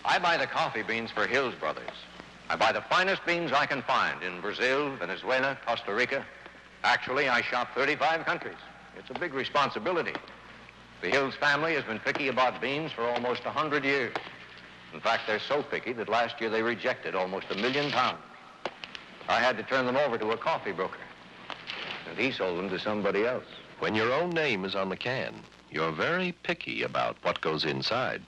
I buy the coffee beans for Hills Brothers. I buy the finest beans I can find in Brazil, Venezuela, Costa Rica. Actually, I shop 35 countries. It's a big responsibility. The Hills family has been picky about beans for almost 100 years. In fact, they're so picky that last year they rejected almost 1 million pounds. I had to turn them over to a coffee broker, and he sold them to somebody else. When your own name is on the can, you're very picky about what goes inside.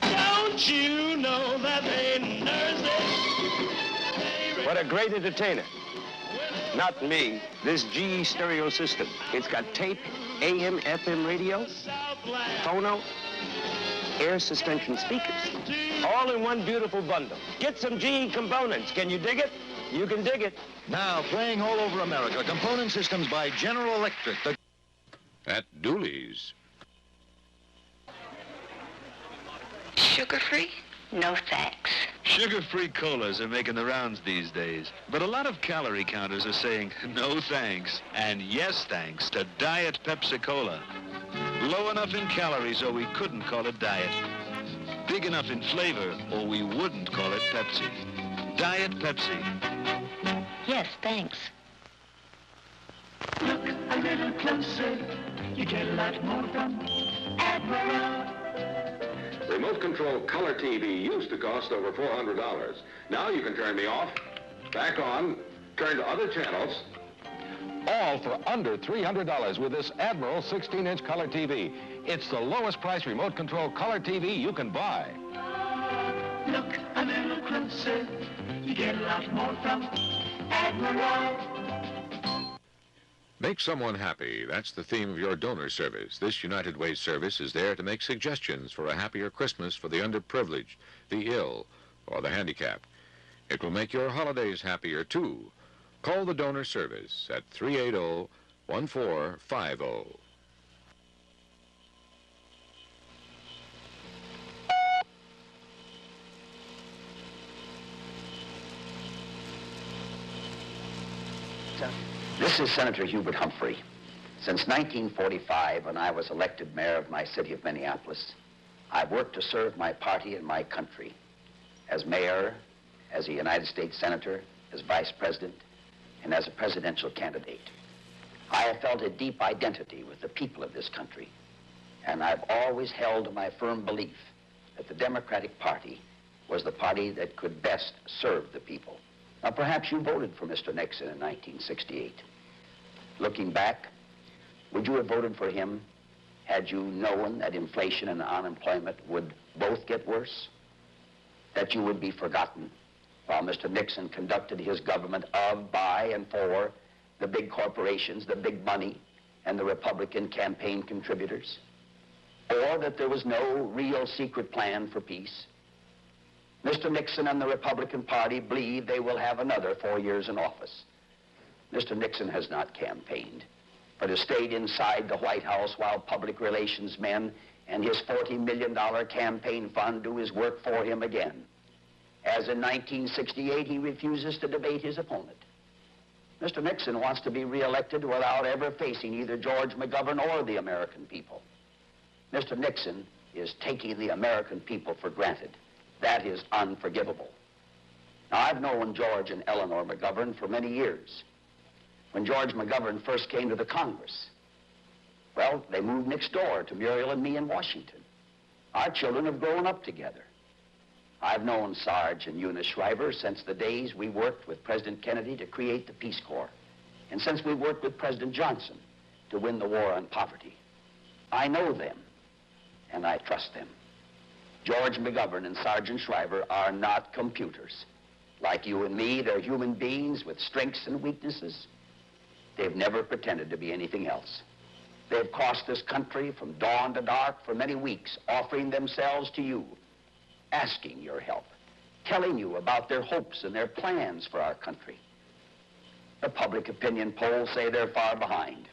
Don't you know that they nurse it? What a great entertainer. Not me. This GE stereo system. It's got tape, AM, FM radio, phono, air suspension speakers. All in one beautiful bundle. Get some GE components. Can you dig it? You can dig it. Now, playing all over America, component systems by General Electric. At Dooley's. Sugar-free? No thanks. Sugar-free colas are making the rounds these days. But a lot of calorie counters are saying no thanks and yes thanks to Diet Pepsi-Cola. Low enough in calories or we couldn't call it diet. Big enough in flavor or we wouldn't call it Pepsi. Diet Pepsi. Yes, thanks. Look a little closer. You get a lot more from Admiral. Remote control color TV used to cost over $400. Now you can turn me off, back on, turn to other channels. All for under $300 with this Admiral 16-inch color TV. It's the lowest price remote control color TV you can buy. Look a little closer. You get a lot more from Admiral. Make someone happy. That's the theme of your donor service. This United Way service is there to make suggestions for a happier Christmas for the underprivileged, the ill, or the handicapped. It will make your holidays happier, too. Call the donor service at 380-1450. This is Senator Hubert Humphrey. Since 1945, when I was elected mayor of my city of Minneapolis, I've worked to serve my party and my country. As mayor, as a United States senator, as vice president, and as a presidential candidate. I have felt a deep identity with the people of this country, and I've always held to my firm belief that the Democratic Party was the party that could best serve the people. Now, perhaps you voted for Mr. Nixon in 1968. Looking back, would you have voted for him had you known that inflation and unemployment would both get worse? That you would be forgotten while Mr. Nixon conducted his government of, by, and for the big corporations, the big money, and the Republican campaign contributors? Or that there was no real secret plan for peace? Mr. Nixon and the Republican Party believe they will have another 4 years in office. Mr. Nixon has not campaigned, but has stayed inside the White House while public relations men and his $40 million campaign fund do his work for him again. As in 1968, he refuses to debate his opponent. Mr. Nixon wants to be reelected without ever facing either George McGovern or the American people. Mr. Nixon is taking the American people for granted. That is unforgivable. Now, I've known George and Eleanor McGovern for many years. When George McGovern first came to the Congress, well, they moved next door to Muriel and me in Washington. Our children have grown up together. I've known Sarge and Eunice Shriver since the days we worked with President Kennedy to create the Peace Corps, and since we worked with President Johnson to win the war on poverty. I know them, and I trust them. George McGovern and Sergeant Shriver are not computers. Like you and me, they're human beings with strengths and weaknesses. They've never pretended to be anything else. They've crossed this country from dawn to dark for many weeks, offering themselves to you, asking your help, telling you about their hopes and their plans for our country. The public opinion polls say they're far behind,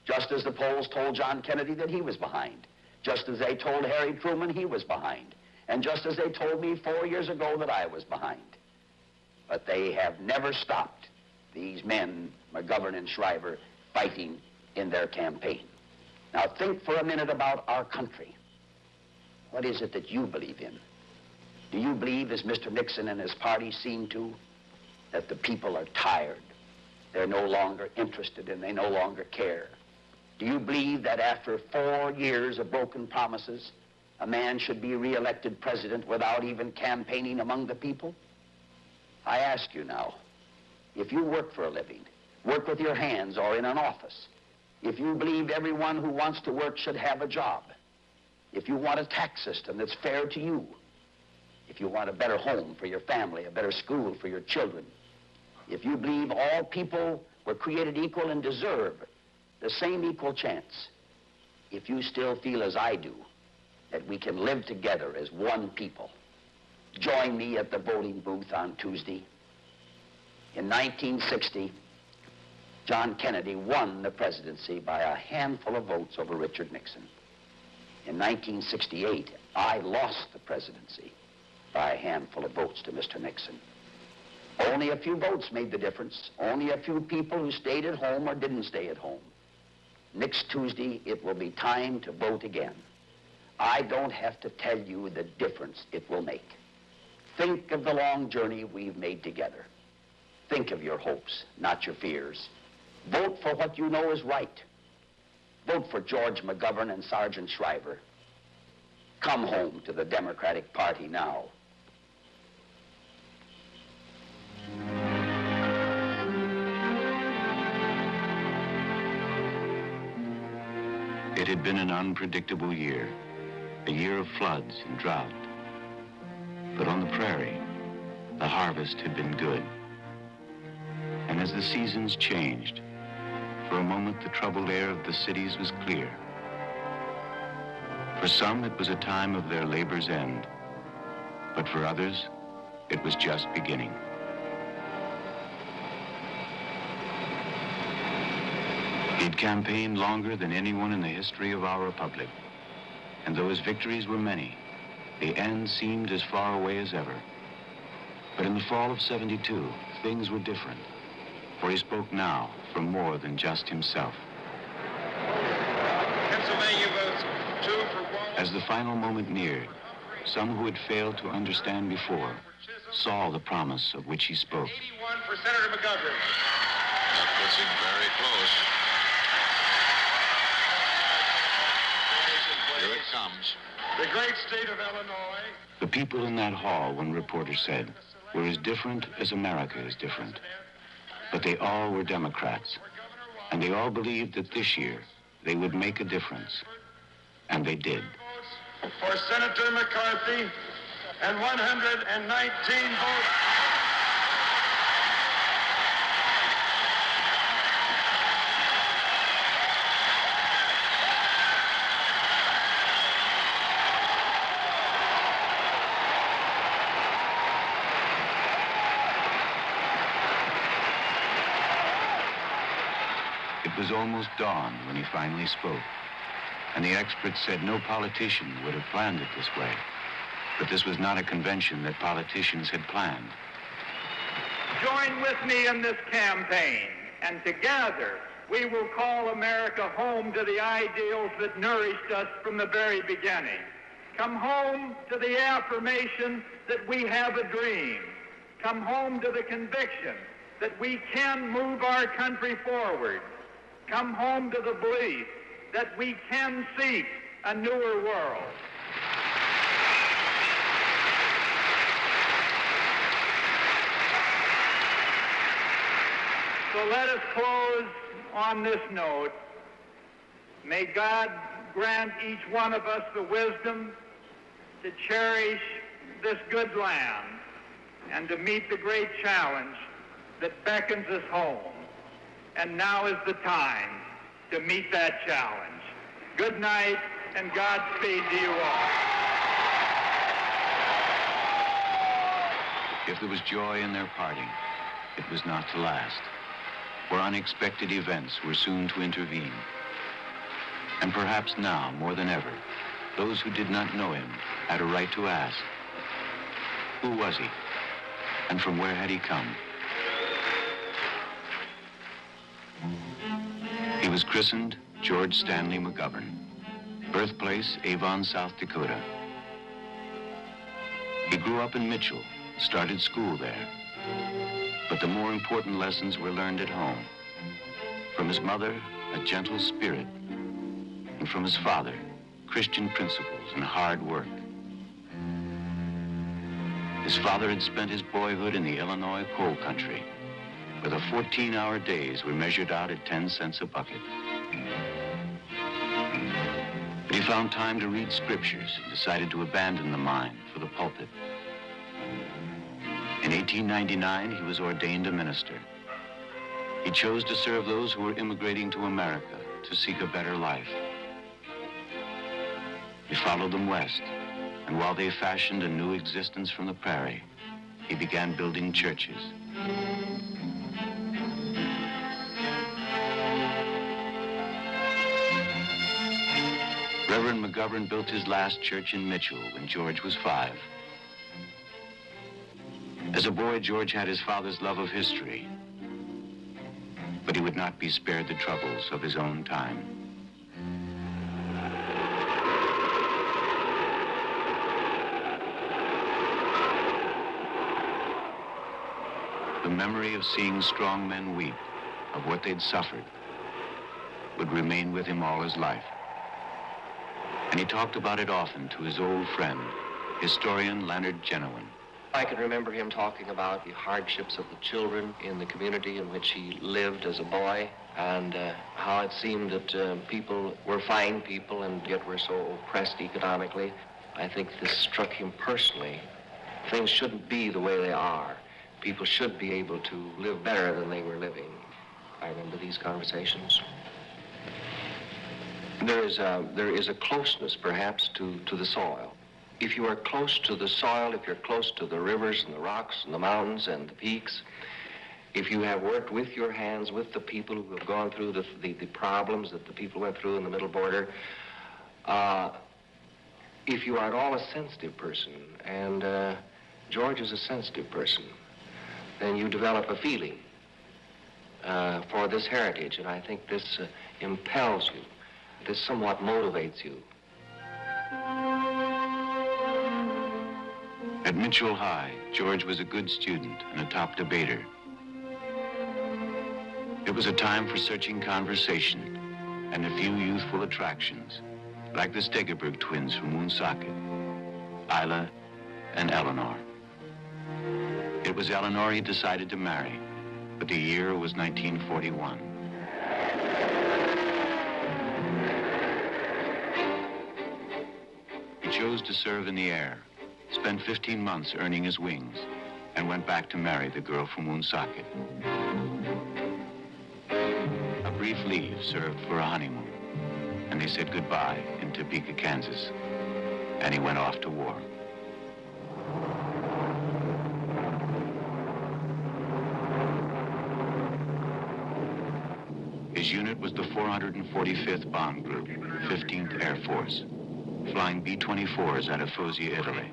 just as the polls told John Kennedy that he was behind, just as they told Harry Truman he was behind, and just as they told me 4 years ago that I was behind. But they have never stopped, these men, McGovern and Shriver, fighting in their campaign. Now think for a minute about our country. What is it that you believe in? Do you believe, as Mr. Nixon and his party seem to, that the people are tired? They're no longer interested and they no longer care? Do you believe that after 4 years of broken promises, a man should be re-elected president without even campaigning among the people? I ask you now, if you work for a living, work with your hands or in an office, if you believe everyone who wants to work should have a job, if you want a tax system that's fair to you, if you want a better home for your family, a better school for your children, if you believe all people were created equal and deserve the same equal chance, if you still feel as I do, that we can live together as one people, join me at the voting booth on Tuesday. In 1960, John Kennedy won the presidency by a handful of votes over Richard Nixon. In 1968, I lost the presidency by a handful of votes to Mr. Nixon. Only a few votes made the difference. Only a few people who stayed at home or didn't stay at home. Next Tuesday, it will be time to vote again. I don't have to tell you the difference it will make. Think of the long journey we've made together. Think of your hopes, not your fears. Vote for what you know is right. Vote for George McGovern and Sergeant Shriver. Come home to the Democratic Party now. It had been an unpredictable year, a year of floods and drought. But on the prairie, the harvest had been good. And as the seasons changed, for a moment the troubled air of the cities was clear. For some, it was a time of their labor's end, but for others, it was just beginning. He'd campaigned longer than anyone in the history of our republic, and though his victories were many, the end seemed as far away as ever. But in the fall of '72, things were different, for he spoke now for more than just himself. Pennsylvania votes 2 for Wallace. As the final moment neared, some who had failed to understand before saw the promise of which he spoke. 81 for Senator McGovern. That puts him very close. Here it comes. The great state of Illinois. The people in that hall, one reporter said, were as different as America is different. But they all were Democrats, and they all believed that this year they would make a difference. And they did. For Senator McCarthy, and 119 votes. It was almost dawn when he finally spoke, and the experts said no politician would have planned it this way. But this was not a convention that politicians had planned. Join with me in this campaign, and together we will call America home to the ideals that nourished us from the very beginning. Come home to the affirmation that we have a dream. Come home to the conviction that we can move our country forward. Come home to the belief that we can seek a newer world. So let us close on this note. May God grant each one of us the wisdom to cherish this good land and to meet the great challenge that beckons us home. And now is the time to meet that challenge. Good night and Godspeed to you all. If there was joy in their parting, it was not to last, for unexpected events were soon to intervene. And perhaps now, more than ever, those who did not know him had a right to ask, who was he, and from where had he come? He was christened George Stanley McGovern, birthplace Avon, South Dakota, He grew up in Mitchell, started school there. But the more important lessons were learned at home. From his mother, a gentle spirit, and from his father, Christian principles and hard work. His father had spent his boyhood in the Illinois coal country, where the 14-hour days were measured out at 10 cents a bucket. But he found time to read scriptures and decided to abandon the mine for the pulpit. In 1899, he was ordained a minister. He chose to serve those who were immigrating to America to seek a better life. He followed them west, and while they fashioned a new existence from the prairie, he began building churches. Reverend Mcgovern built his last church in Mitchell when George was 5. As a boy, George had his father's love of history, but he would not be spared the troubles of his own time. The memory of seeing strong men weep, of what they'd suffered, would remain with him all his life. And he talked about it often to his old friend, historian Leonard Genowan. I can remember him talking about the hardships of the children in the community in which he lived as a boy, and how it seemed that people were fine people and yet were so oppressed economically. I think this struck him personally. Things shouldn't be the way they are. People should be able to live better than they were living. I remember these conversations. There is a closeness, perhaps, to the soil. If you are close to the soil, if you're close to the rivers and the rocks and the mountains and the peaks, if you have worked with your hands with the people who have gone through the problems that the people went through in the middle border, if you are at all a sensitive person, and George is a sensitive person, then you develop a feeling for this heritage, and I think this impels you. This somewhat motivates you. At Mitchell High, George was a good student and a top debater. It was a time for searching conversation and a few youthful attractions, like the Stegerberg twins from Woonsocket, Isla and Eleanor. It was Eleanor he decided to marry, but the year was 1941. He chose to serve in the air, spent 15 months earning his wings, and went back to marry the girl from Woonsocket. A brief leave served for a honeymoon, and they said goodbye in Topeka, Kansas, and he went off to war. His unit was the 445th Bomb Group, 15th Air Force, flying B-24s out of Foggia, Italy.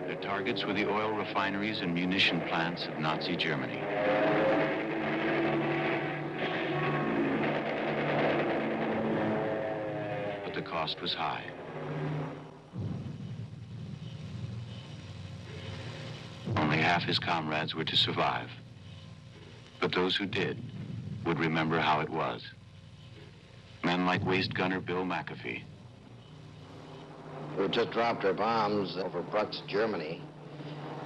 Their targets were the oil refineries and munition plants of Nazi Germany. But the cost was high. Only half his comrades were to survive. But those who did would remember how it was. Men like waist gunner Bill McAfee. We just dropped our bombs over Brux, Germany.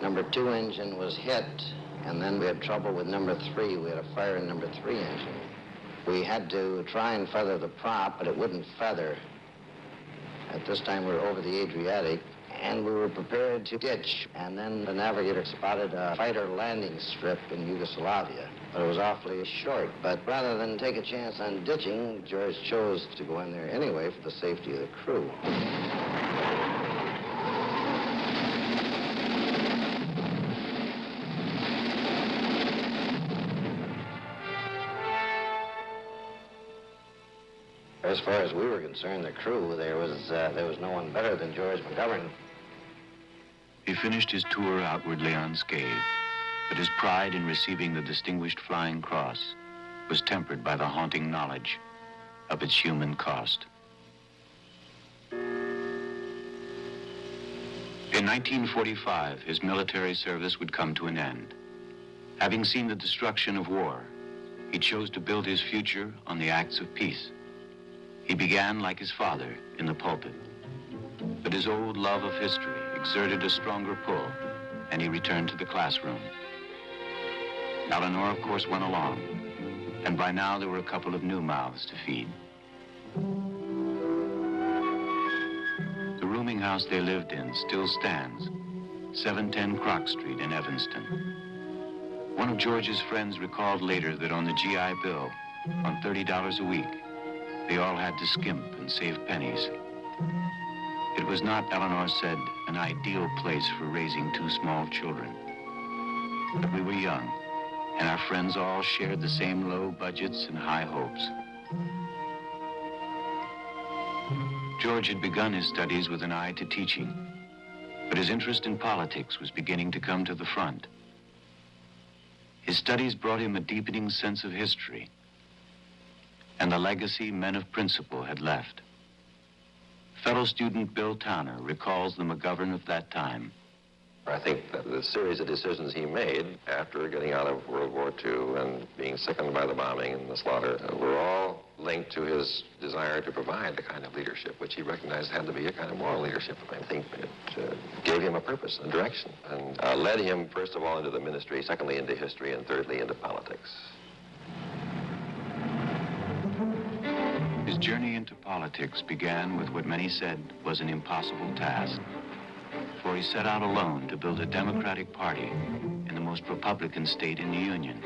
Number 2 engine was hit, and then we had trouble with number 3. We had a fire in number 3 engine. We had to try and feather the prop, but it wouldn't feather. At this time, we were over the Adriatic, and we were prepared to ditch. And then the navigator spotted a fighter landing strip in Yugoslavia, but it was awfully short. But rather than take a chance on ditching, George chose to go in there anyway for the safety of the crew. As far as we were concerned, the crew, there was no one better than George Mcgovern. He finished his tour outwardly unscathed, but his pride in receiving the Distinguished Flying Cross was tempered by the haunting knowledge of its human cost. In 1945, his military service would come to an end. Having seen the destruction of war, he chose to build his future on the acts of peace. He began, like his father, in the pulpit. But his old love of history exerted a stronger pull, and he returned to the classroom. Eleanor, of course, went along, and by now there were a couple of new mouths to feed. The rooming house they lived in still stands, 710 Crock Street in Evanston. One of George's friends recalled later that on the GI Bill, on $30 a week, they all had to skimp and save pennies. It was not, Eleanor said, an ideal place for raising two small children. But we were young, and our friends all shared the same low budgets and high hopes. George had begun his studies with an eye to teaching, but his interest in politics was beginning to come to the front. His studies brought him a deepening sense of history and the legacy men of principle had left. Fellow student Bill Towner recalls the Mcgovern of that time. I think that the series of decisions he made after getting out of World War II and being sickened by the bombing and the slaughter were all linked to his desire to provide the kind of leadership which he recognized had to be a kind of moral leadership. I think it gave him a purpose, a direction, and led him, first of all, into the ministry, secondly, into history, and thirdly, into politics. His journey into politics began with what many said was an impossible task. For he set out alone to build a Democratic Party in the most Republican state in the Union.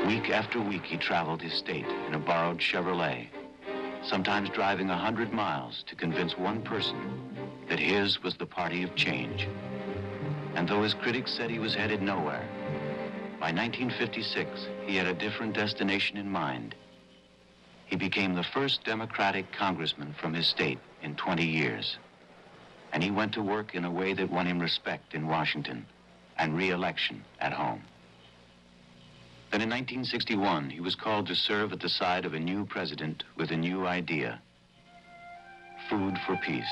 Week after week, he traveled his state in a borrowed Chevrolet, sometimes driving 100 miles to convince one person that his was the party of change. And though his critics said he was headed nowhere, by 1956, he had a different destination in mind. He became the first Democratic congressman from his state in 20 years. And he went to work in a way that won him respect in Washington and re-election at home. Then in 1961, he was called to serve at the side of a new president with a new idea: food for peace.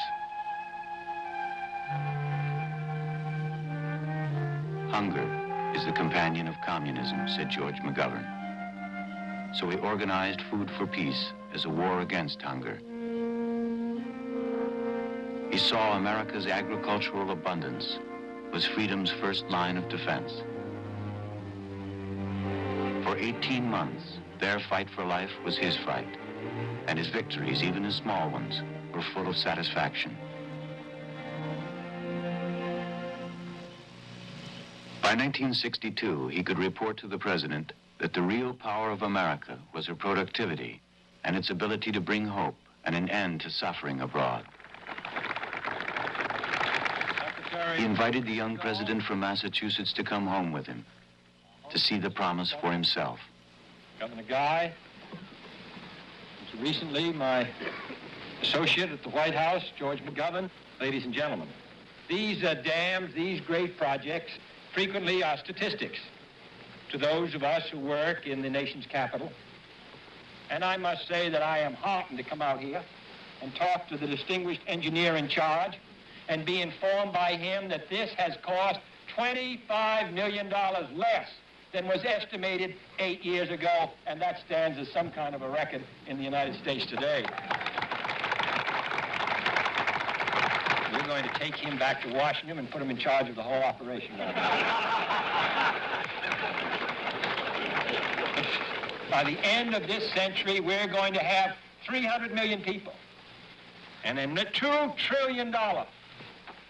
Hunger is the companion of communism, said George McGovern. So he organized Food for Peace as a war against hunger. He saw America's agricultural abundance was freedom's first line of defense. For 18 months, their fight for life was his fight, and his victories, even his small ones, were full of satisfaction. By 1962, he could report to the president that the real power of America was her productivity and its ability to bring hope and an end to suffering abroad. He invited the young president from Massachusetts to come home with him to see the promise for himself. Governor Guy, who's recently my associate at the White House, George McGovern, ladies and gentlemen. These dams, these great projects, frequently are statistics to those of us who work in the nation's capital. And I must say that I am heartened to come out here and talk to the distinguished engineer in charge and be informed by him that this has cost $25 million less than was estimated 8 years ago, and that stands as some kind of a record in the United States today. We're going to take him back to Washington and put him in charge of the whole operation. By the end of this century, we're going to have 300 million people and a $2 trillion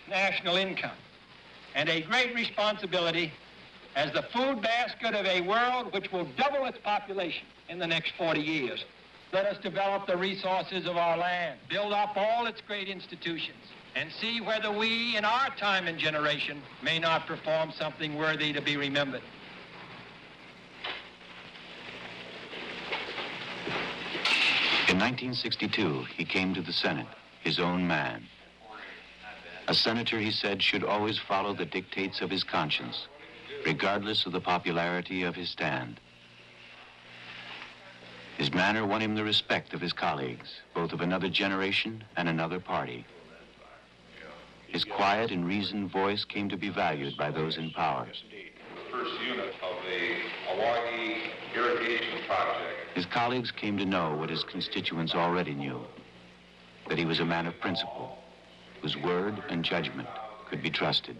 national income, and a great responsibility as the food basket of a world which will double its population in the next 40 years. Let us develop the resources of our land, build up all its great institutions, and see whether we, in our time and generation, may not perform something worthy to be remembered. In 1962, he came to the Senate, his own man. A senator, he said, should always follow the dictates of his conscience, regardless of the popularity of his stand. His manner won him the respect of his colleagues, both of another generation and another party. His quiet and reasoned voice came to be valued by those in power. The first unit of the Milwaukee irrigation project. His colleagues came to know what his constituents already knew, that he was a man of principle, whose word and judgment could be trusted.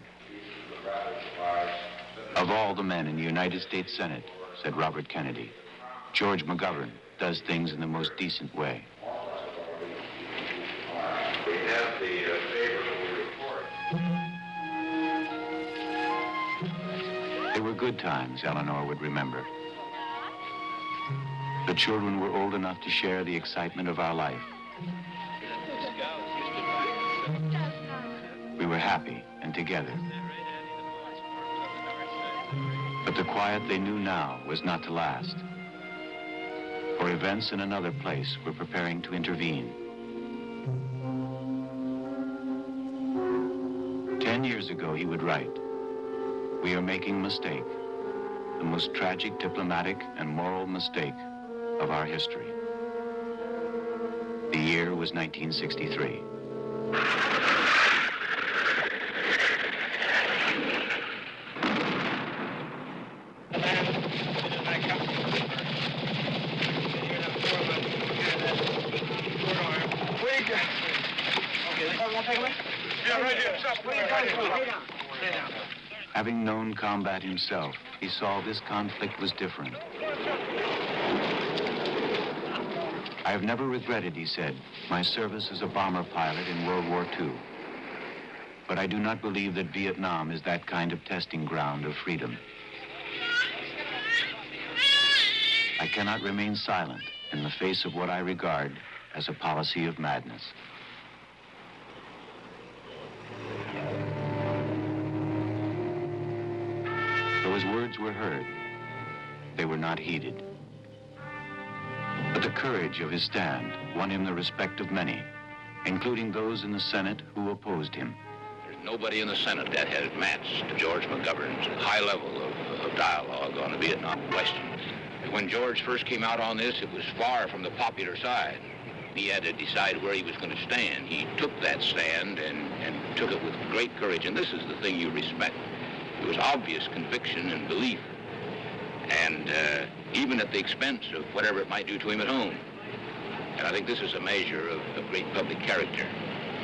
Of all the men in the United States Senate, said Robert Kennedy, George McGovern does things in the most decent way. We have the favorable report. They were good times, Eleanor would remember. The children were old enough to share the excitement of our life. We were happy and together. But the quiet they knew now was not to last. For events in another place were preparing to intervene. 10 years ago, he would write, "We are making a mistake, the most tragic diplomatic and moral mistake of our history." The year was 1963. Having known combat himself, he saw this conflict was different. "I have never regretted," he said, "my service as a bomber pilot in World War II. But I do not believe that Vietnam is that kind of testing ground of freedom. I cannot remain silent in the face of what I regard as a policy of madness." Though his words were heard, they were not heeded. But the courage of his stand won him the respect of many, including those in the Senate who opposed him. There's nobody in the Senate that has matched George McGovern's high level of dialogue on the Vietnam question. When George first came out on this, it was far from the popular side. He had to decide where he was going to stand. He took that stand and took it with great courage, and this is the thing you respect. It was obvious conviction and belief, and even at the expense of whatever it might do to him at home. And I think this is a measure of great public character,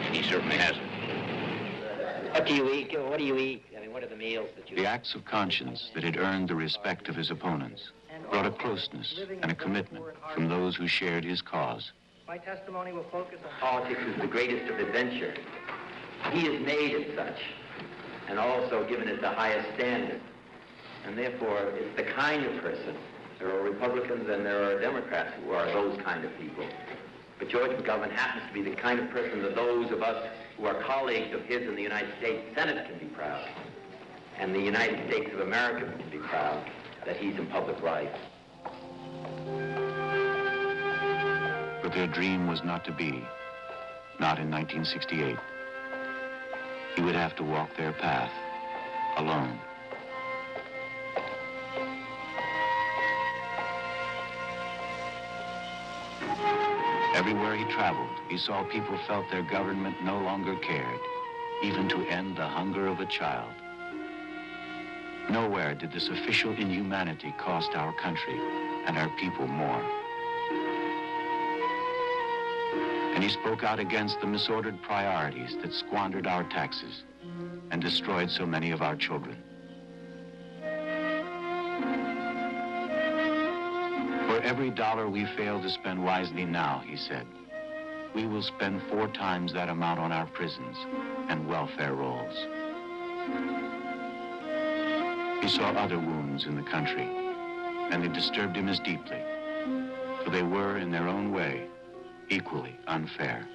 and he certainly has it. What do you eat? What do you eat? I mean, what are the meals that you... The acts of conscience that had earned the respect of his opponents brought a closeness and a commitment from those who shared his cause. My testimony will focus on... Politics is the greatest of adventure. He is made as such, and also given it the highest standard. And therefore, it's the kind of person. There are Republicans and there are Democrats who are those kind of people. But George McGovern happens to be the kind of person that those of us who are colleagues of his in the United States Senate can be proud. And the United States of America can be proud that he's in public life. But their dream was not to be, not in 1968. He would have to walk their path alone. Everywhere he traveled, he saw people felt their government no longer cared, even to end the hunger of a child. Nowhere did this official inhumanity cost our country and our people more. And he spoke out against the misordered priorities that squandered our taxes and destroyed so many of our children. For every dollar we fail to spend wisely now, he said, we will spend 4 times that amount on our prisons and welfare rolls. He saw other wounds in the country, and they disturbed him as deeply, for they were, in their own way, equally unfair.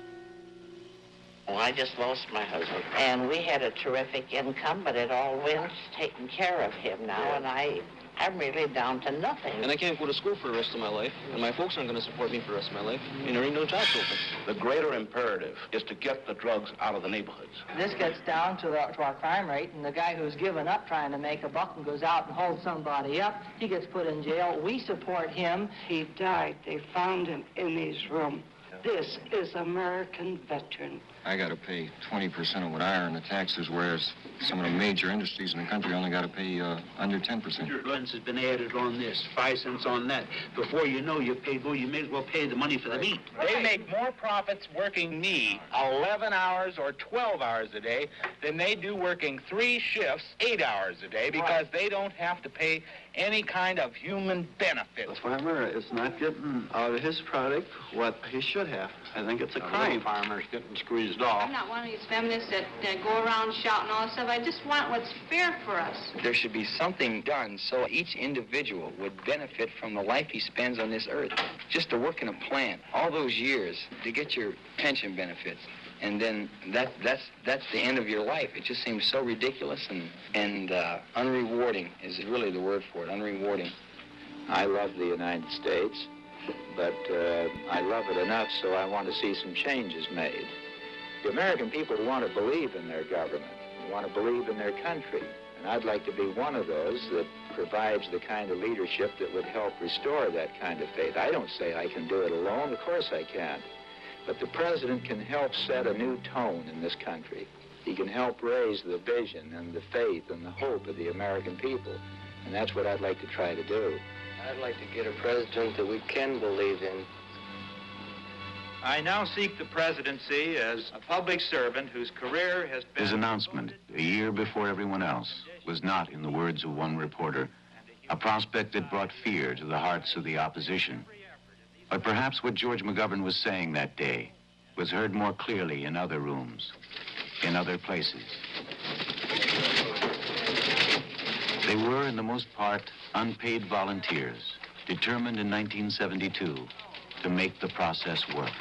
Well, I just lost my husband, and we had a terrific income, but it all went taking care of him now, and I'm really down to nothing. And I can't go to school for the rest of my life, and my folks aren't going to support me for the rest of my life, and there ain't no jobs open. The greater imperative is to get the drugs out of the neighborhoods. This gets down to our crime rate, and the guy who's given up trying to make a buck and goes out and holds somebody up, he gets put in jail. We support him. He died. They found him in his room This is American veteran. I got to pay 20% of what I earn in taxes, whereas some of the major industries in the country only got to pay under 10%. Your blends has been added on this, 5 cents on that. Before you know, you may as well pay the money for the meat. They make more profits working me 11 hours or 12 hours a day than they do working 3 shifts, 8 hours a day, because they don't have to pay any kind of human benefit. The farmer is not getting out of his product what he should have. I think it's a crime. Farmer's getting squeezed off. I'm not one of these feminists that go around shouting all this stuff. I just want what's fair for us. There should be something done so each individual would benefit from the life he spends on this earth. Just to work in a plant all those years to get your pension benefits. And then that's the end of your life. It just seems so ridiculous and unrewarding is really the word for it, unrewarding. I love the United States, but I love it enough so I want to see some changes made. The American people want to believe in their government, want to believe in their country, and I'd like to be one of those that provides the kind of leadership that would help restore that kind of faith. I don't say I can do it alone, of course I can't. But the president can help set a new tone in this country. He can help raise the vision and the faith and the hope of the American people. And that's what I'd like to try to do. I'd like to get a president that we can believe in. I now seek the presidency as a public servant whose career has been... His announcement, a year before everyone else, was not, in the words of one reporter, a prospect that brought fear to the hearts of the opposition. But perhaps what George McGovern was saying that day was heard more clearly in other rooms, in other places. They were, in the most part, unpaid volunteers, determined in 1972 to make the process work.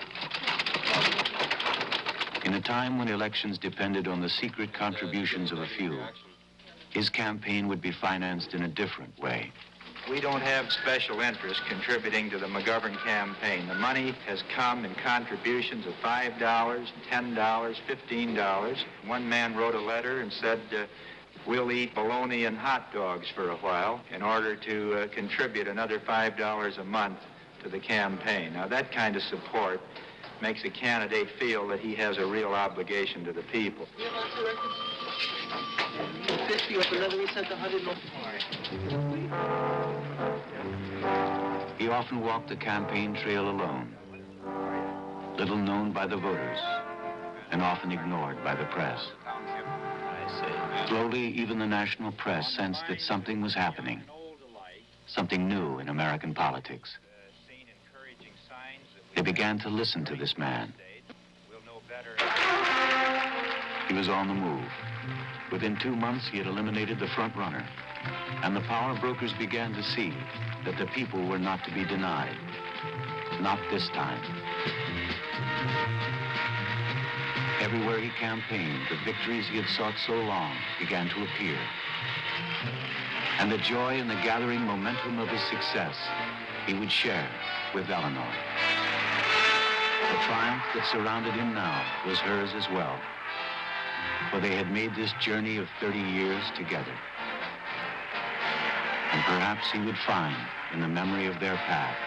In a time when elections depended on the secret contributions of a few, his campaign would be financed in a different way. We don't have special interests contributing to the McGovern campaign. The money has come in contributions of $5, $10, $15. One man wrote a letter and said, we'll eat bologna and hot dogs for a while in order to contribute another $5 a month to the campaign. Now, that kind of support makes a candidate feel that he has a real obligation to the people. 50 up another, we sent 100 more. He often walked the campaign trail alone, little known by the voters, and often ignored by the press. Slowly, even the national press sensed that something was happening, something new in American politics. They began to listen to this man. He was on the move. Within 2 months, he had eliminated the front runner, and the power brokers began to see that the people were not to be denied. Not this time. Everywhere he campaigned, the victories he had sought so long began to appear. And the joy and the gathering momentum of his success he would share with Eleanor. The triumph that surrounded him now was hers as well, for they had made this journey of 30 years together. And perhaps he would find, in the memory of their path,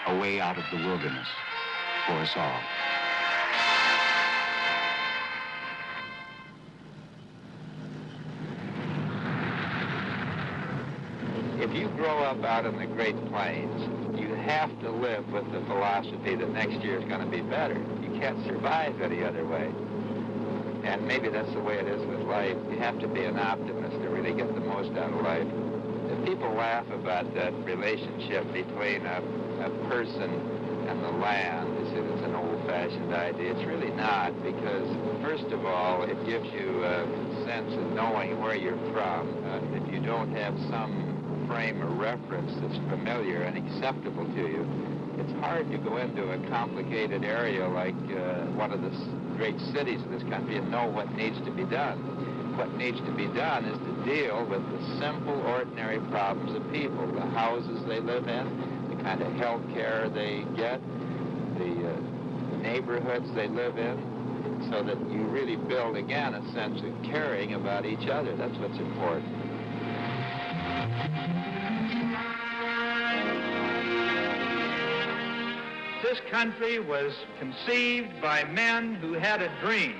a way out of the wilderness for us all. If you grow up out in the Great Plains, you have to live with the philosophy that next year is going to be better. You can't survive any other way. And maybe that's the way it is with life. You have to be an optimist to really get the most out of life. If people laugh about that relationship between a person and the land, they say it's an old-fashioned idea. It's really not, because first of all, it gives you a sense of knowing where you're from. If you don't have some frame of reference that's familiar and acceptable to you, it's hard to go into a complicated area like one of the great cities of this country and know what needs to be done. What needs to be done is to deal with the simple, ordinary problems of people, the houses they live in, the kind of health care they get, the neighborhoods they live in, so that you really build, again, a sense of caring about each other. That's what's important. this country was conceived by men who had a dream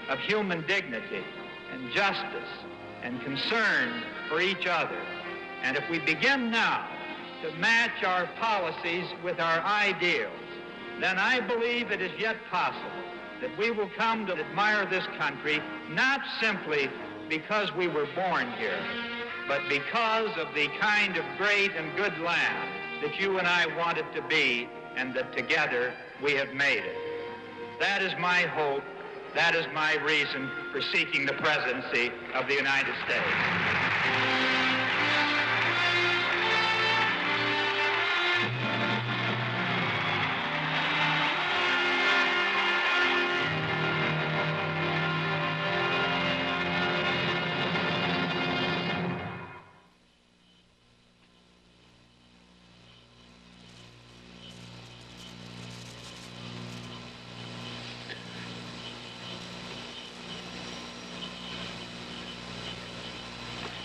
of human dignity and justice and concern for each other. And if we begin now to match our policies with our ideals, then I believe it is yet possible that we will come to admire this country not simply because we were born here, but because of the kind of great and good land that you and I want it to be, and that together we have made it. That is my hope. That is my reason for seeking the presidency of the United States.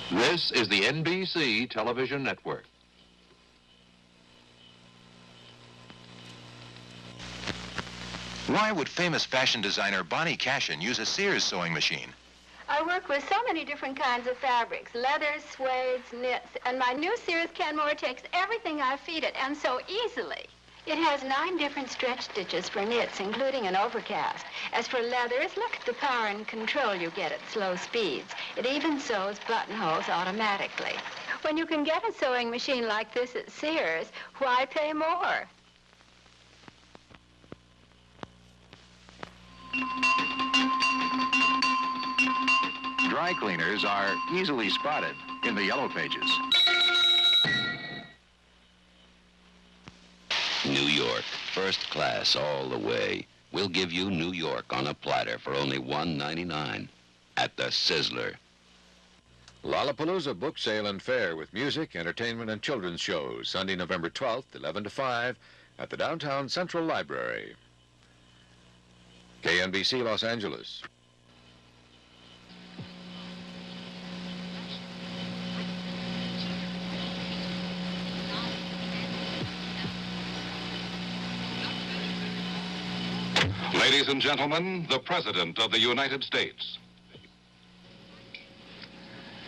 This is the NBC television network. Why would famous fashion designer Bonnie Cashin use a Sears sewing machine? I work with so many different kinds of fabrics, leathers, suedes, knits, and my new Sears Kenmore takes everything I feed it, and so easily. It has 9 different stretch stitches for knits, including an overcast. As for leathers, look at the power and control you get at slow speeds. It even sews buttonholes automatically. When you can get a sewing machine like this at Sears, why pay more? Dry cleaners are easily spotted in the yellow pages. New York, first class all the way. We'll give you New York on a platter for only $1.99 at the Sizzler. Lollapalooza Book Sale and Fair with music, entertainment, and children's shows. Sunday, November 12th, 11 to 5 at the Downtown Central Library. KNBC, Los Angeles. Ladies and gentlemen, the President of the United States.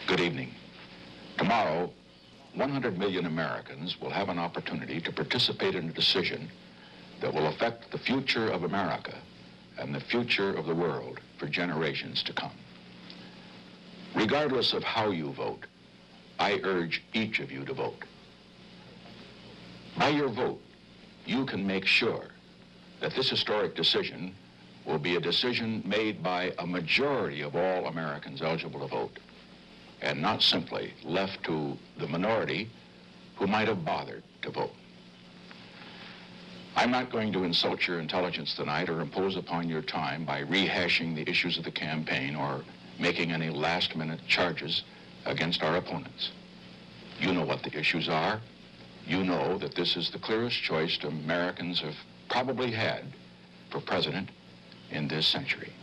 Good evening. Tomorrow, 100 million Americans will have an opportunity to participate in a decision that will affect the future of America and the future of the world for generations to come. Regardless of how you vote, I urge each of you to vote. By your vote, you can make sure that this historic decision will be a decision made by a majority of all Americans eligible to vote, and not simply left to the minority who might have bothered to vote. I'm not going to insult your intelligence tonight or impose upon your time by rehashing the issues of the campaign or making any last-minute charges against our opponents. You know what the issues are. You know that this is the clearest choice Americans have probably had for president in this century.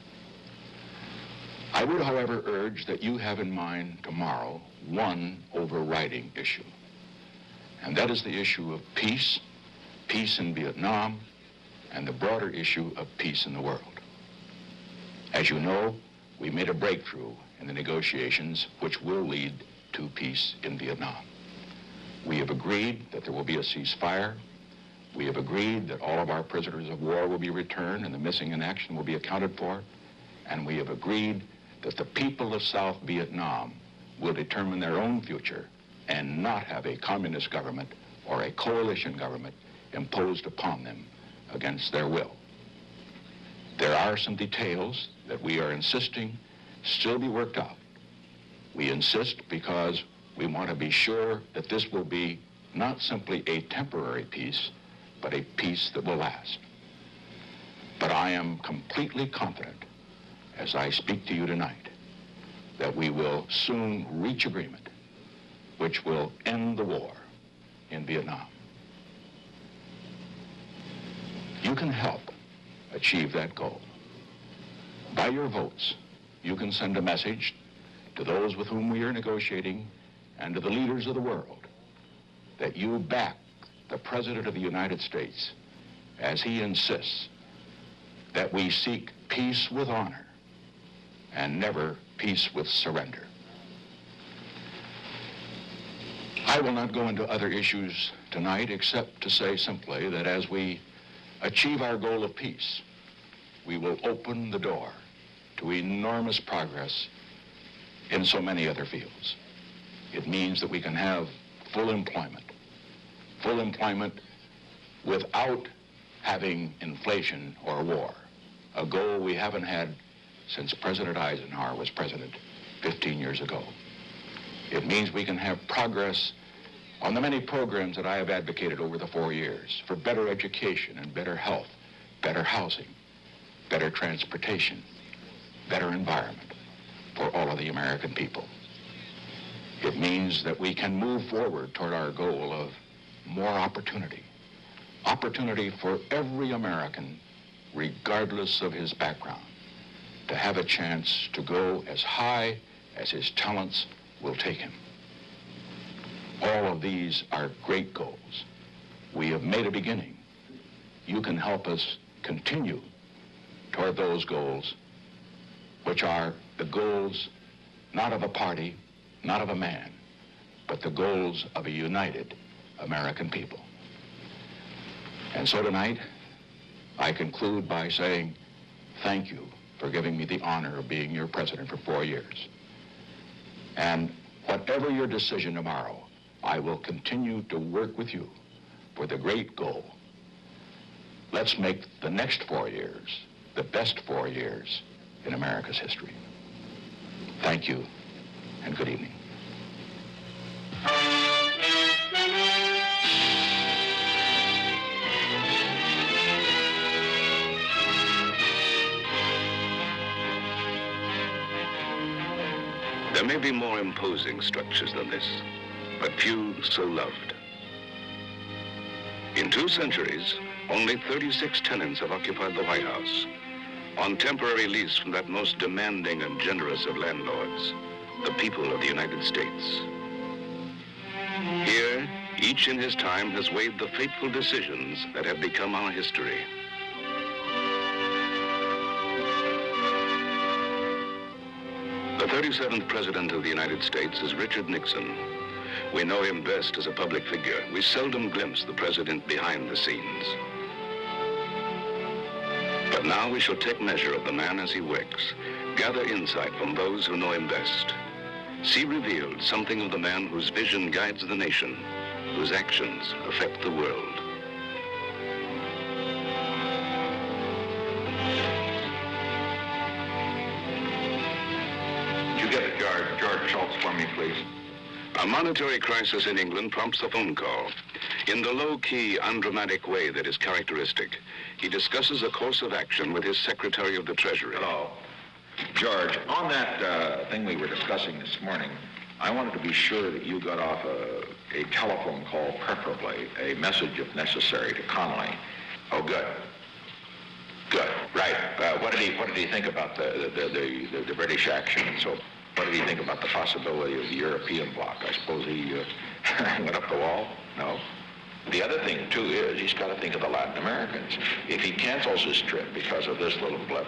I would, however, urge that you have in mind tomorrow one overriding issue, and that is the issue of peace, peace in Vietnam, and the broader issue of peace in the world. As you know, we made a breakthrough in the negotiations which will lead to peace in Vietnam. We have agreed that there will be a ceasefire. We have agreed that all of our prisoners of war will be returned and the missing in action will be accounted for. And we have agreed that the people of South Vietnam will determine their own future and not have a communist government or a coalition government imposed upon them against their will. There are some details that we are insisting still be worked out. We insist because we want to be sure that this will be not simply a temporary peace, but a peace that will last. But I am completely confident, as I speak to you tonight, that we will soon reach agreement which will end the war in Vietnam. You can help achieve that goal. By your votes, you can send a message to those with whom we are negotiating and to the leaders of the world that you back the President of the United States as he insists that we seek peace with honor and never peace with surrender. I will not go into other issues tonight except to say simply that as we achieve our goal of peace, we will open the door to enormous progress in so many other fields. It means that we can have full employment without having inflation or war, a goal we haven't had since President Eisenhower was president 15 years ago. It means we can have progress on the many programs that I have advocated over the 4 years for better education and better health, better housing, better transportation, better environment for all of the American people. It means that we can move forward toward our goal of more opportunity for every American, regardless of his background, to have a chance to go as high as his talents will take him. All of these are great goals. We have made a beginning. You can help us continue toward those goals, which are the goals not of a party, not of a man, but the goals of a united American people. And so tonight, I conclude by saying thank you for giving me the honor of being your president for 4 years. And whatever your decision tomorrow, I will continue to work with you for the great goal. Let's make the next 4 years the best 4 years in America's history. Thank you, and good evening. There may be more imposing structures than this, but few so loved. In 2 centuries, only 36 tenants have occupied the White House, on temporary lease from that most demanding and generous of landlords, the people of the United States. Here, each in his time has weighed the fateful decisions that have become our history. The 37th President of the United States is Richard Nixon. We know him best as a public figure. We seldom glimpse the president behind the scenes. But now we shall take measure of the man as he works, gather insight from those who know him best, see revealed something of the man whose vision guides the nation, whose actions affect the world. You get it, George Schultz for me, please. A monetary crisis in England prompts a phone call. In the low-key, undramatic way that is characteristic, he discusses a course of action with his Secretary of the Treasury. Hello. George, on that thing we were discussing this morning, I wanted to be sure that you got off a telephone call, preferably, a message, if necessary, to Connolly. Oh, good. Good, right. What did he think about the British action and so on? What did he think about the possibility of the European bloc? I suppose he went up the wall? No. The other thing, too, is he's got to think of the Latin Americans. If he cancels his trip because of this little blip,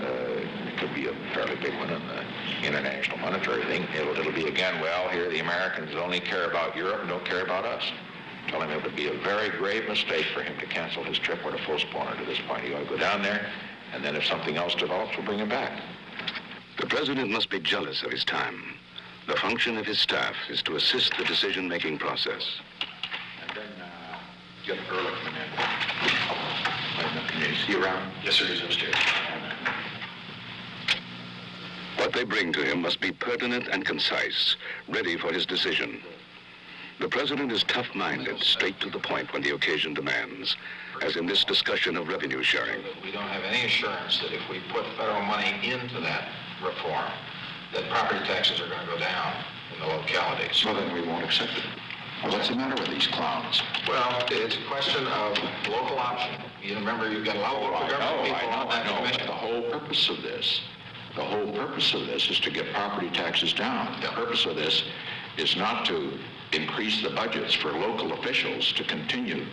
it could be a fairly big one in the international monetary thing. It'll be again, well, here the Americans only care about Europe and don't care about us. Tell him it would be a very grave mistake for him to cancel his trip or to postpone it to this point. He ought to go down there, and then if something else develops, we'll bring him back. The president must be jealous of his time. The function of his staff is to assist the decision-making process. And then get Ehrlichman in. Is he around? Yes, sir, he's upstairs. What they bring to him must be pertinent and concise, ready for his decision. The president is tough-minded, straight to the point when the occasion demands, as in this discussion of revenue sharing. We don't have any assurance that if we put federal money into that reform, that property taxes are going to go down in the localities. Well, then we won't accept it. Well, what's the matter with these clowns? Well, it's a question of local option. You remember, you've got a lot of local government people on that commission. The whole purpose of this is to get property taxes down. The purpose of this is not to increase the budgets for local officials to continue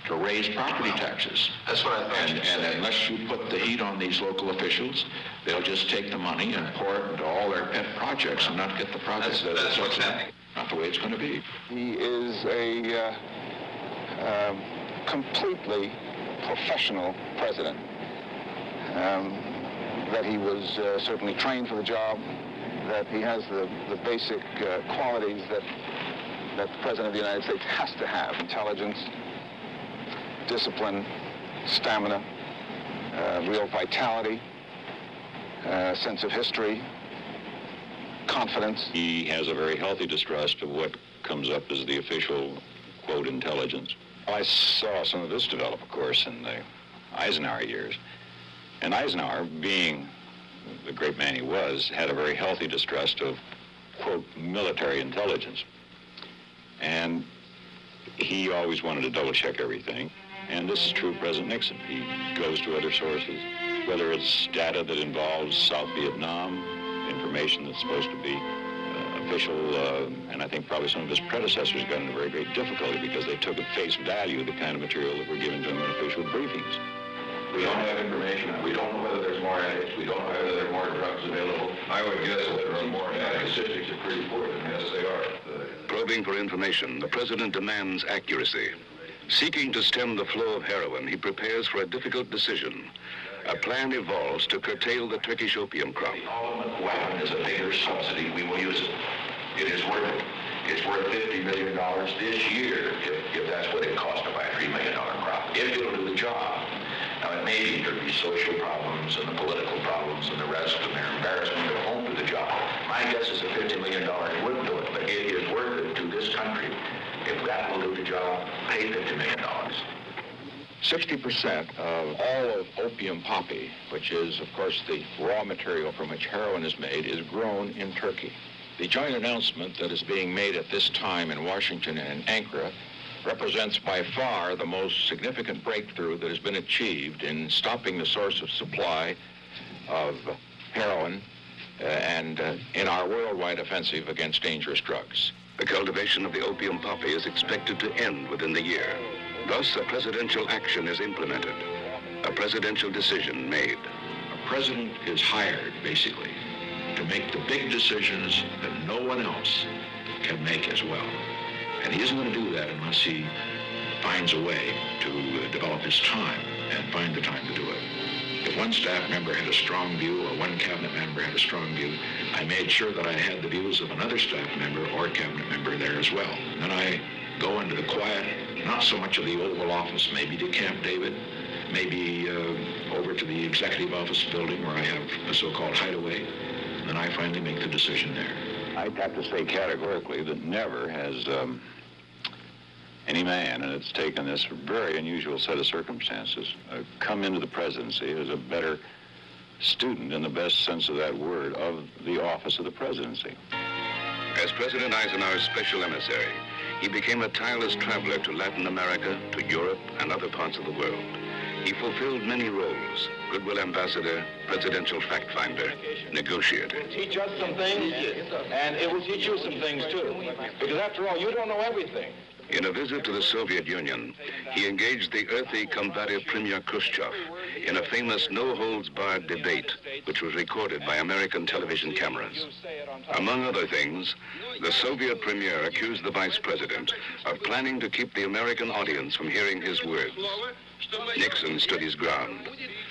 to raise property taxes. That's what I thought. And unless you put the heat on these local officials, they'll just take the money and pour it into all their pet projects and not get the progress. That's what's happening. Not the way it's going to be. He is a completely professional president. That he was certainly trained for the job, that he has the basic qualities that the President of the United States has to have: intelligence, discipline, stamina, real vitality, sense of history, confidence. He has a very healthy distrust of what comes up as the official, quote, intelligence. I saw some of this develop, of course, in the Eisenhower years. And Eisenhower, being the great man he was, had a very healthy distrust of, quote, military intelligence. And he always wanted to double-check everything. And this is true of President Nixon. He goes to other sources, whether it's data that involves South Vietnam, information that's supposed to be official, and I think probably some of his predecessors got into very great difficulty because they took at face value the kind of material that were given to them in official briefings. We don't have information. We don't know whether there's more addicts. We don't know whether there are more drugs available. I would guess that there are more addicts. The statistics are pretty poor, and yes, they are. Probing for information, the president demands accuracy. Seeking to stem the flow of heroin, he prepares for a difficult decision. A plan evolves to curtail the Turkish opium crop. The ultimate weapon is a bigger subsidy. We will use it. It is worth it. It's worth $50 million this year if that's what it costs to buy a $3 million crop. If it'll do the job. Now, it may be there'll be social problems and the political problems and the rest, and their embarrassment that won't do the job. My guess is that $50 million wouldn't do it, but it is worth it to this country. If that will do the job, pay $50 million. 60% of all of opium poppy, which is, of course, the raw material from which heroin is made, is grown in Turkey. The joint announcement that is being made at this time in Washington and in Ankara represents by far the most significant breakthrough that has been achieved in stopping the source of supply of heroin and in our worldwide offensive against dangerous drugs. The cultivation of the opium poppy is expected to end within the year. Thus, a presidential action is implemented, a presidential decision made. A president is hired, basically, to make the big decisions that no one else can make as well. And he isn't going to do that unless he finds a way to develop his time and find the time to do it. If one staff member had a strong view or one cabinet member had a strong view, I made sure that I had the views of another staff member or cabinet member there as well. And then I go into the quiet, not so much of the Oval Office, maybe to Camp David, maybe over to the Executive Office building where I have a so-called hideaway. And then I finally make the decision there. I'd have to say categorically that never has any man, and it's taken this very unusual set of circumstances, come into the presidency as a better student, in the best sense of that word, of the office of the presidency. As President Eisenhower's special emissary, he became a tireless traveler to Latin America, to Europe, and other parts of the world. He fulfilled many roles: goodwill ambassador, presidential fact finder, negotiator. Teach us some things, and it will teach you some things, too. Because after all, you don't know everything. In a visit to the Soviet Union, he engaged the earthy, combative Premier Khrushchev in a famous no-holds-barred debate, which was recorded by American television cameras. Among other things, the Soviet premier accused the vice president of planning to keep the American audience from hearing his words. Nixon stood his ground,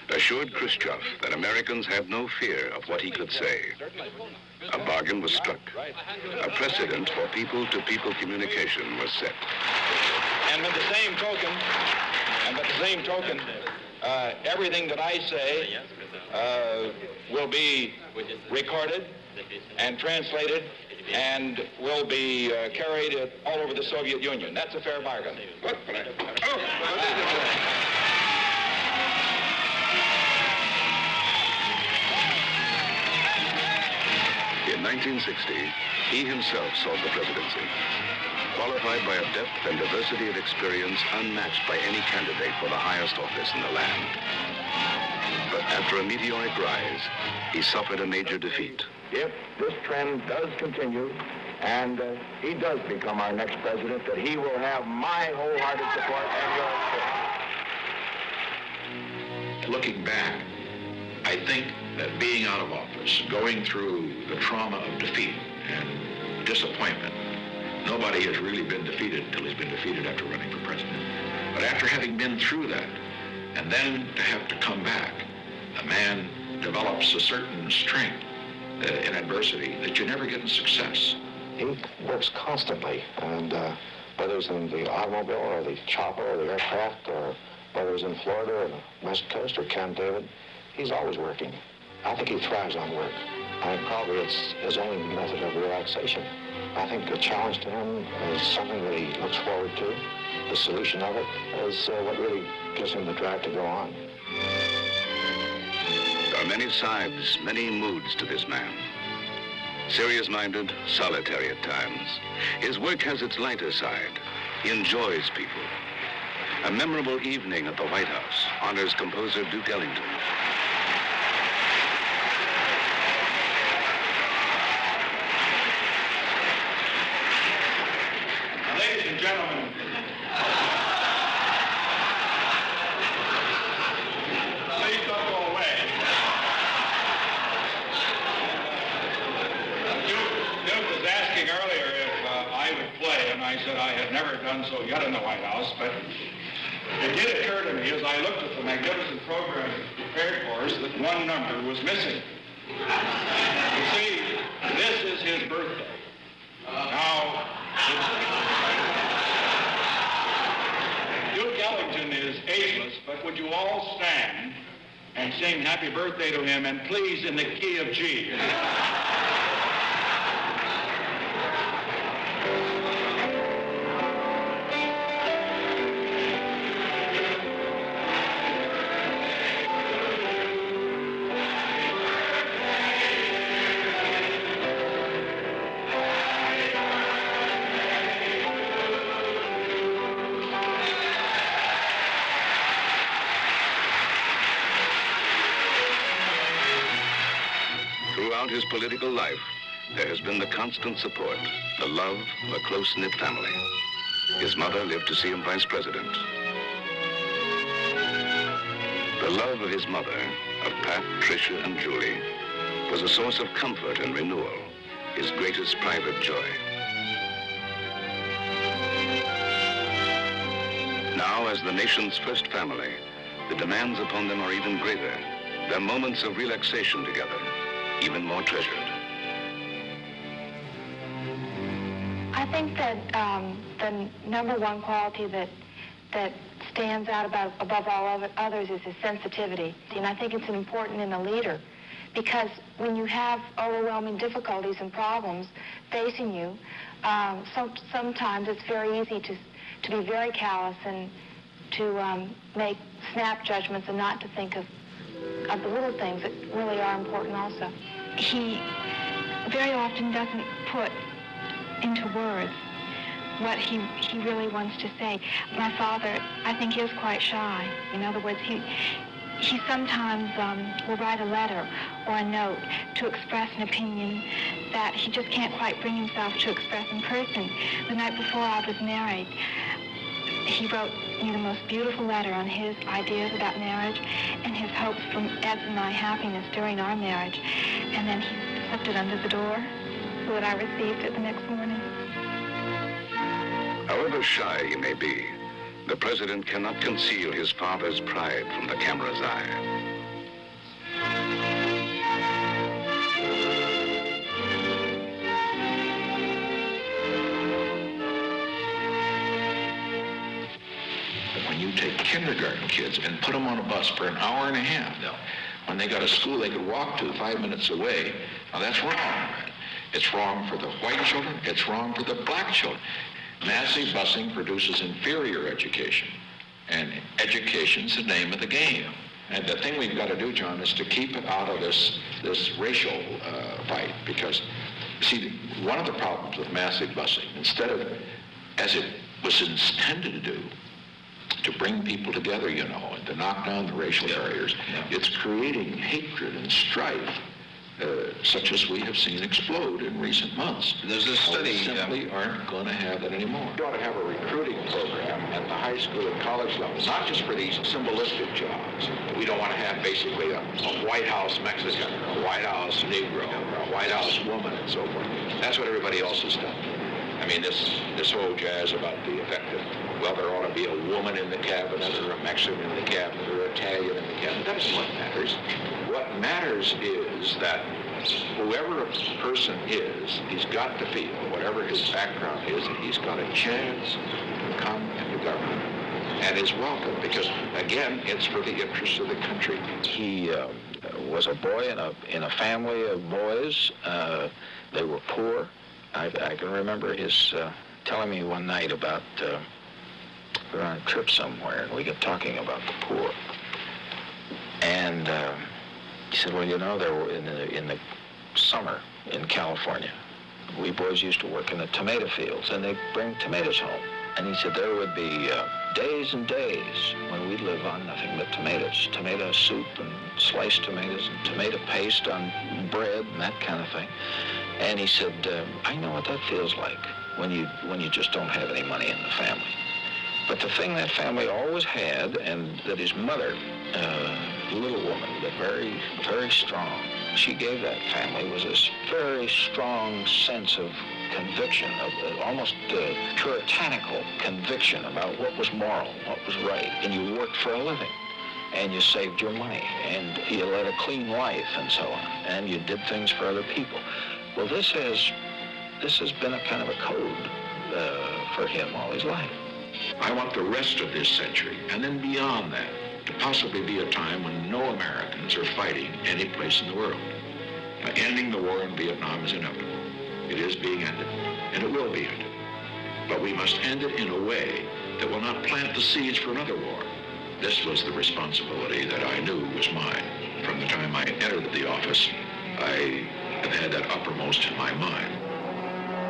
assured Khrushchev that Americans had no fear of what he could say. A bargain was struck. A precedent for people-to-people communication was set. And with the same token, everything that I say will be recorded and translated and will be carried all over the Soviet Union. That's a fair bargain. In 1960, he himself sought the presidency, qualified by a depth and diversity of experience unmatched by any candidate for the highest office in the land. But after a meteoric rise, he suffered a major defeat. If this trend does continue, and he does become our next president, that he will have my wholehearted support and yours too. Looking back, I think that being out of office, going through the trauma of defeat and disappointment, nobody has really been defeated until he's been defeated after running for president. But after having been through that, and then to have to come back, a man develops a certain strength in adversity that you never get in success. He works constantly, and whether it's in the automobile or the chopper or the aircraft, or whether it's in Florida or the West Coast or Camp David, he's always working. I think he thrives on work. I think probably it's his only method of relaxation. I think the challenge to him is something that he looks forward to. The solution of it is what really gives him the drive to go on. There are many sides, many moods to this man. Serious-minded, solitary at times. His work has its lighter side. He enjoys people. A memorable evening at the White House honors composer Duke Ellington. Ladies and gentlemen, please don't go away. Duke was asking earlier if I would play, and I said I had never done so yet in the White House, but it did occur to me as I looked at the magnificent program prepared for us that one number was missing. You see, this is his birthday. Now, Duke Ellington is ageless, but would you all stand and sing happy birthday to him, and please in the key of G. Throughout his political life, there has been the constant support, the love of a close-knit family. His mother lived to see him vice president. The love of his mother, of Pat, Tricia, and Julie, was a source of comfort and renewal, his greatest private joy. Now, as the nation's first family, the demands upon them are even greater. Their moments of relaxation together, even more treasured. I think that the number one quality that stands out above all others is his sensitivity. And I think it's important in a leader, because when you have overwhelming difficulties and problems facing you, sometimes it's very easy to be very callous and to make snap judgments and not to think of the little things that really are important also. He very often doesn't put into words what he really wants to say. My father, I think, is quite shy. In other words, he sometimes will write a letter or a note to express an opinion that he just can't quite bring himself to express in person. The night before I was married, he wrote me the most beautiful letter on his ideas about marriage and his hopes for Ed's and my happiness during our marriage. And then he slipped it under the door so that I received it the next morning. However shy he may be, the president cannot conceal his father's pride from the camera's eye. When you take kindergarten kids and put them on a bus for an hour and a half, when they got a school they could walk to 5 minutes away, now that's wrong. It's wrong for the white children, it's wrong for the black children. Massive busing produces inferior education, and education's the name of the game. And the thing we've got to do, John, is to keep it out of this racial fight, because, see, one of the problems with massive busing, instead of, as it was intended to do, to bring people together, you know, and to knock down the racial barriers, it's creating hatred and strife such as we have seen explode in recent months. There's a study. We simply aren't going to have that anymore. We ought to have a recruiting program at the high school and college level, not just for these symbolistic jobs. We don't want to have basically a White House Mexican, or a White House Negro, or a White House woman, and so forth. That's what everybody else has done. I mean, this whole jazz about the effect that, well, there ought to be a woman in the cabinet, or a Mexican in the cabinet, or Italian in the cabinet. That isn't what matters. What matters is that whoever a person is, he's got to feel, whatever his background is, that he's got a chance to come into government. And is welcome, because, again, it's for the interest of the country. He was a boy in a family of boys. They were poor. I can remember his telling me one night about, we were on a trip somewhere, and we got talking about the poor. And he said, well, you know, there were in the summer in California, we boys used to work in the tomato fields, and they'd bring tomatoes home. And he said there would be days and days when we'd live on nothing but tomatoes, tomato soup and sliced tomatoes and tomato paste on bread and that kind of thing. And he said, I know what that feels like when you just don't have any money in the family. But the thing that family always had, and that his mother, little woman, but very, very strong, she gave that family, was this very strong sense of conviction, of almost puritanical conviction about what was moral, what was right. And you worked for a living, and you saved your money, and you led a clean life, and so on, and you did things for other people. Well, this has been a kind of a code for him all his life. I want the rest of this century, and then beyond that, to possibly be a time when no Americans are fighting any place in the world. Ending the war in Vietnam is inevitable. It is being ended, and it will be ended. But we must end it in a way that will not plant the seeds for another war. This was the responsibility that I knew was mine. From the time I entered the office, I have had that uppermost in my mind.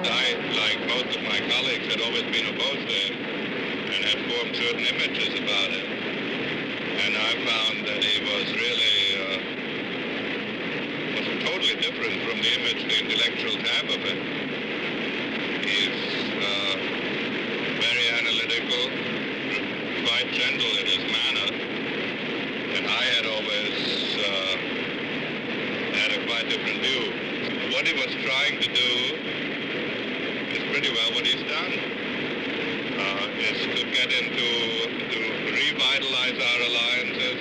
I, like most of my colleagues, had always been opposed to him and had formed certain images about him. And I found that he was really totally different from the image the intellectuals have of him. He's very analytical, quite gentle in his manner, and I had always had a quite different view. What he was trying to do is pretty well what he's done, is to get to revitalize our alliances,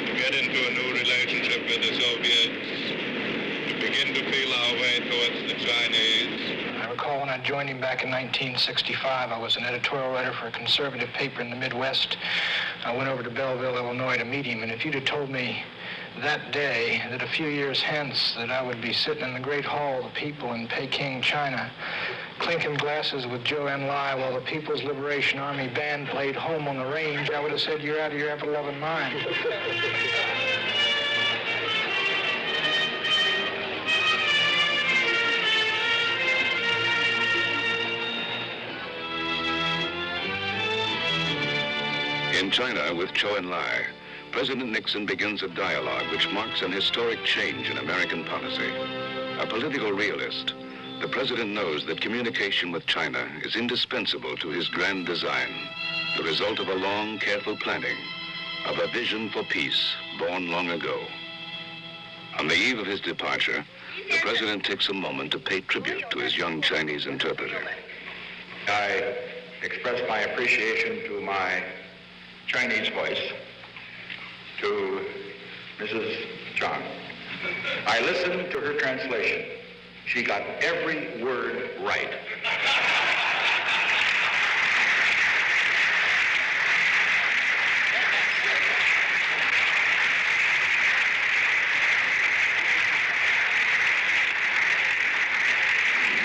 to get into a new relationship with the Soviets, begin to feel our way towards the Chinese. I recall when I joined him back in 1965, I was an editorial writer for a conservative paper in the Midwest. I went over to Belleville, Illinois to meet him, and if you'd have told me that day that a few years hence that I would be sitting in the Great Hall of the People in Peking, China, clinking glasses with Joe N. Lai while the People's Liberation Army band played Home on the Range, I would have said, you're out of your ever-loving mind. In China, with Zhou Enlai, President Nixon begins a dialogue which marks an historic change in American policy. A political realist, the president knows that communication with China is indispensable to his grand design, the result of a long, careful planning, of a vision for peace born long ago. On the eve of his departure, the president takes a moment to pay tribute to his young Chinese interpreter. I express my appreciation to my Chinese voice, to Mrs. Zhang. I listened to her translation. She got every word right.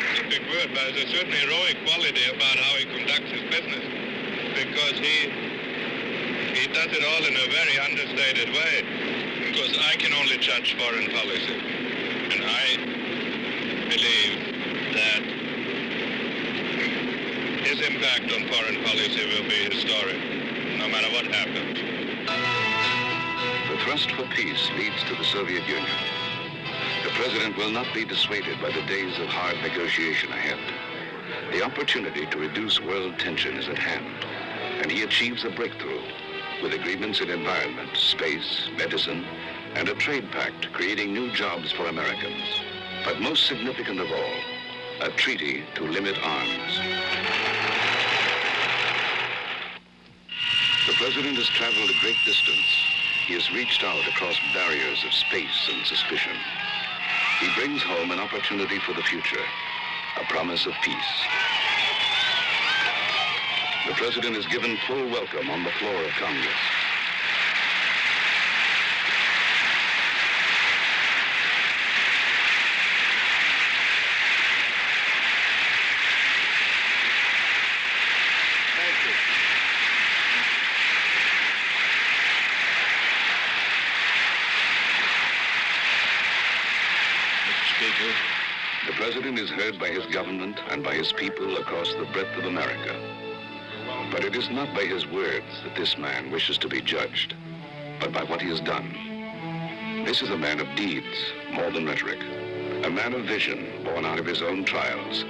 It's a big word, but there's a certain heroic quality about how he conducts his business, because he does it all in a very understated way, because I can only judge foreign policy. And I believe that his impact on foreign policy will be historic, no matter what happens. The thrust for peace leads to the Soviet Union. The President will not be dissuaded by the days of hard negotiation ahead. The opportunity to reduce world tension is at hand, and he achieves a breakthrough with agreements in environment, space, medicine, and a trade pact creating new jobs for Americans. But most significant of all, a treaty to limit arms. The President has traveled a great distance. He has reached out across barriers of space and suspicion. He brings home an opportunity for the future, a promise of peace. The President is given full welcome on the floor of Congress. The President is heard by his government and by his people across the breadth of America. But it is not by his words that this man wishes to be judged, but by what he has done. This is a man of deeds, more than rhetoric. A man of vision, born out of his own trials,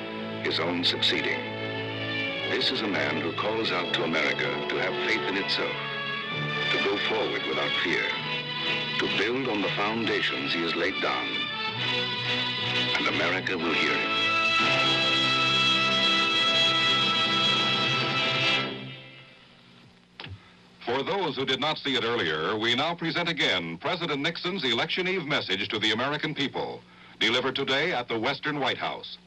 his own succeeding. This is a man who calls out to America to have faith in itself, to go forward without fear, to build on the foundations he has laid down. And America will hear him. For those who did not see it earlier, we now present again President Nixon's Election Eve message to the American people, delivered today at the Western White House.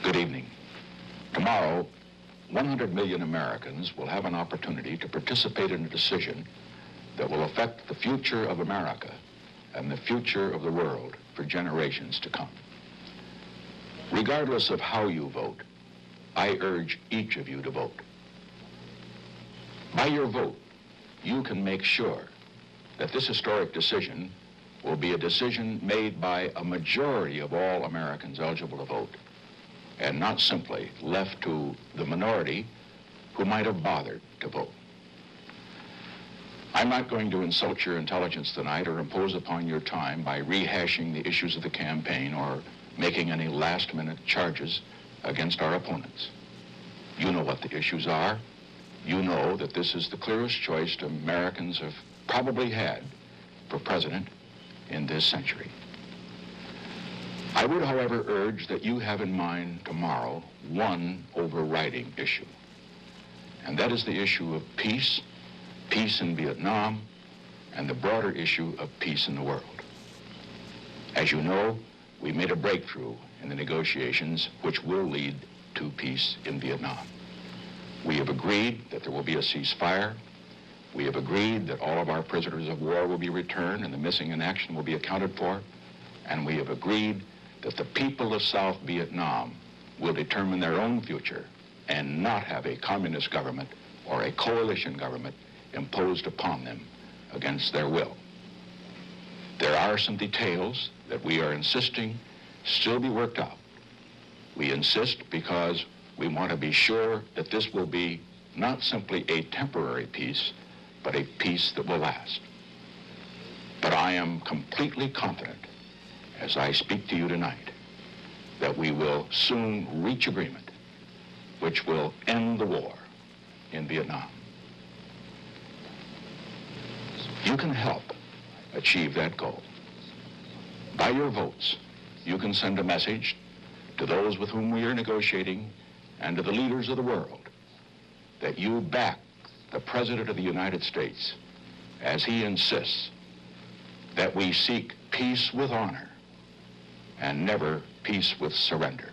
Good evening. Tomorrow, 100 million Americans will have an opportunity to participate in a decision that will affect the future of America and the future of the world for generations to come. Regardless of how you vote, I urge each of you to vote. By your vote, you can make sure that this historic decision will be a decision made by a majority of all Americans eligible to vote, and not simply left to the minority who might have bothered to vote. I'm not going to insult your intelligence tonight or impose upon your time by rehashing the issues of the campaign or making any last-minute charges against our opponents. You know what the issues are. You know that this is the clearest choice Americans have probably had for president in this century. I would, however, urge that you have in mind tomorrow one overriding issue, and that is the issue of peace, peace in Vietnam, and the broader issue of peace in the world. As you know, we made a breakthrough in the negotiations which will lead to peace in Vietnam. We have agreed that there will be a ceasefire. We have agreed that all of our prisoners of war will be returned and the missing in action will be accounted for. And we have agreed that the people of South Vietnam will determine their own future and not have a communist government or a coalition government imposed upon them against their will. There are some details that we are insisting still be worked out. We insist because we want to be sure that this will be not simply a temporary peace, but a peace that will last. But I am completely confident, as I speak to you tonight, that we will soon reach agreement which will end the war in Vietnam. You can help achieve that goal. By your votes, you can send a message to those with whom we are negotiating and to the leaders of the world that you back the President of the United States as he insists that we seek peace with honor and never peace with surrender.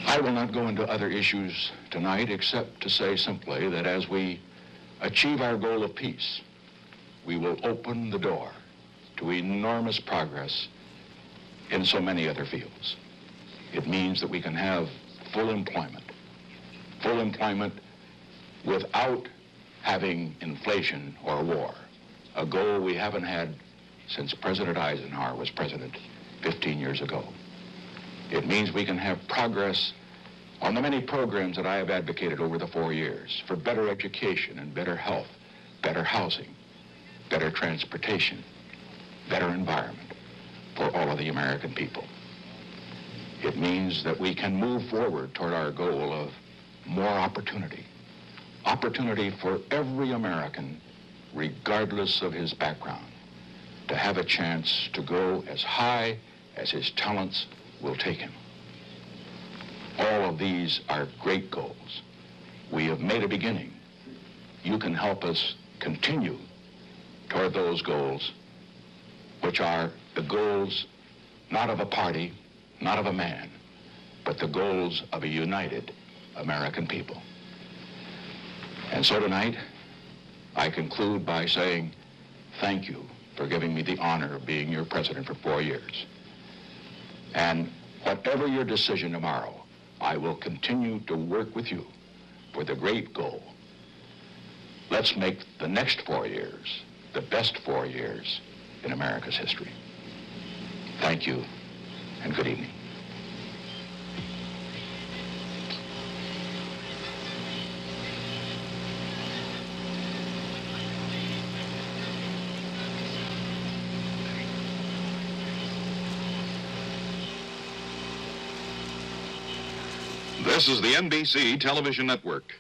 I will not go into other issues tonight except to say simply that as we achieve our goal of peace, we will open the door to enormous progress in so many other fields. It means that we can have full employment without having inflation or war, a goal we haven't had since President Eisenhower was president 15 years ago. It means we can have progress on the many programs that I have advocated over the 4 years for better education and better health, better housing, better transportation, better environment for all of the American people. It means that we can move forward toward our goal of more opportunity. Opportunity for every American, regardless of his background, to have a chance to go as high as his talents will take him. All of these are great goals. We have made a beginning. You can help us continue toward those goals, which are the goals not of a party, not of a man, but the goals of a united American people. And so tonight, I conclude by saying thank you for giving me the honor of being your president for 4 years. And whatever your decision tomorrow, I will continue to work with you for the great goal. Let's make the next 4 years the best 4 years in America's history. Thank you, and good evening. This is the NBC Television Network.